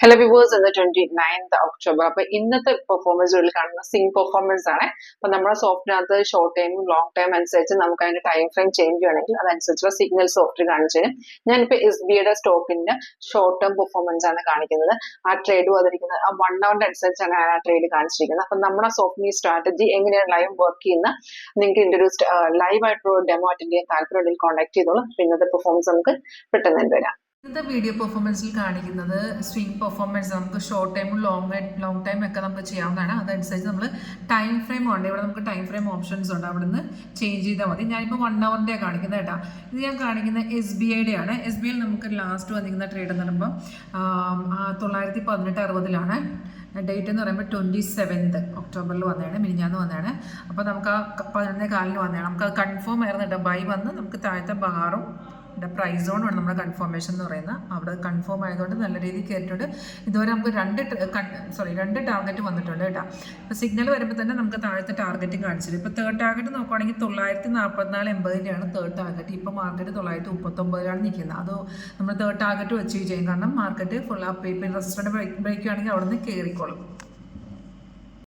Hello viewers, ഇന്ന് 29th October. അപ്പൊ ഇന്നത്തെ പെർഫോമൻസുകളിൽ കാണുന്ന സിംഗ് പെർഫോമൻസ് ആണ്. അപ്പൊ നമ്മുടെ സോഫ്റ്റിനകത്ത് ഷോർട്ട് ടൈമും ലോങ് ടൈം അനുസരിച്ച് നമുക്ക് അതിന്റെ ടൈം ഫ്രെയിം ചേഞ്ച് ചെയ്യണമെങ്കിൽ അതനുസരിച്ചുള്ള സിഗ്നൽ സോഫ്റ്റ് കാണിച്ചു തരും. ഞാനിപ്പോ SBIയുടെ സ്റ്റോക്കിന്റെ ഷോർട്ട് ടേം പെർഫോമൻസ് ആണ് കാണിക്കുന്നത്. ആ ട്രേഡ് വന്നിരിക്കുന്നത് ആ 1 hour അനുസരിച്ചാണ് ആ ട്രേഡ് കാണിച്ചിരിക്കുന്നത്. അപ്പൊ നമ്മുടെ സോഫ്റ്റ് സ്ട്രാറ്റജി എങ്ങനെയാണ് ലൈവ് വർക്ക് ചെയ്യുന്ന നിങ്ങൾക്ക് ഇൻട്രൊഡ്യൂസ്ഡ് ലൈവ് ആയിട്ടുള്ള ഡെമോ അറ്റൻഡ് ചെയ്യാൻ താല്പര്യമുണ്ടെങ്കിൽ കോൺടാക്ട് ചെയ്തോളൂ. ഇന്നത്തെ പെർഫോമൻസ് നമുക്ക് പെട്ടെന്ന് വരാം. ഇന്നത്തെ വീഡിയോ പെർഫോമൻസിൽ കാണിക്കുന്നത് സ്വിംഗ് പെർഫോമൻസ്. നമുക്ക് ഷോർട്ട് ടൈമും ലോങ് ടൈം ഒക്കെ നമുക്ക് ചെയ്യാവുന്നതാണ്. അതനുസരിച്ച് നമ്മൾ ടൈം ഫ്രെയിം ഉണ്ട്. ഇവിടെ നമുക്ക് ടൈം ഫ്രെയിം ഓപ്ഷൻസ് ഉണ്ട്, അവിടെ നിന്ന് ചേഞ്ച് ചെയ്താൽ മതി. ഞാനിപ്പോൾ 1 hourൻ്റെ കാണിക്കുന്നത് കേട്ടോ. ഇത് ഞാൻ കാണിക്കുന്നത് SBIയുടെ ആണ്. SBIയിൽ നമുക്ക് ലാസ്റ്റ് വന്നിരിക്കുന്ന ട്രേഡ് എന്ന് പറയുമ്പോൾ 918.60 ഡേറ്റ് എന്ന് പറയുമ്പോൾ 27th October വന്നതാണ്, മിനിഞ്ഞാന്ന് വന്നതാണ്. അപ്പോൾ നമുക്ക് ആ 11:15 വന്നതാണ്. നമുക്ക് അത് കൺഫേം ആയിരുന്നു കേട്ടോ. ബൈ വന്ന് നമുക്ക് താഴത്തെ ബാറും പ്രൈസ് സോണാണ് നമ്മുടെ കൺഫർമേഷൻ എന്ന് പറയുന്നത്. അവിടെ കൺഫേം ആയതുകൊണ്ട് നല്ല രീതിയിൽ കയറിയിട്ടുണ്ട്. ഇതുവരെ നമുക്ക് രണ്ട് ടാർഗറ്റ് വന്നിട്ടുണ്ട് കേട്ടോ. ഇപ്പോൾ സിഗ്നൽ വരുമ്പോൾ തന്നെ നമുക്ക് താഴത്തെ ടാർഗറ്റ് കാണിച്ചിട്ട് ഇപ്പോൾ തേർഡ് ടാർഗറ്റ് നോക്കുകയാണെങ്കിൽ 944.80 തേർഡ് ടാർഗറ്റ്. ഇപ്പോൾ മാർക്കറ്റ് 939 നിൽക്കുന്നത്. അത് നമ്മൾ തേർഡ് ടാർഗറ്റ് അച്ചീവ് ചെയ്യും. കാരണം മാർക്കറ്റ് ഫുൾ അപ്പ് ഇപ്പം റെസിസ്റ്റന്റ് ബ്രേക്ക് ആണെങ്കിൽ അവിടെ നിന്ന് കയറിക്കോളും.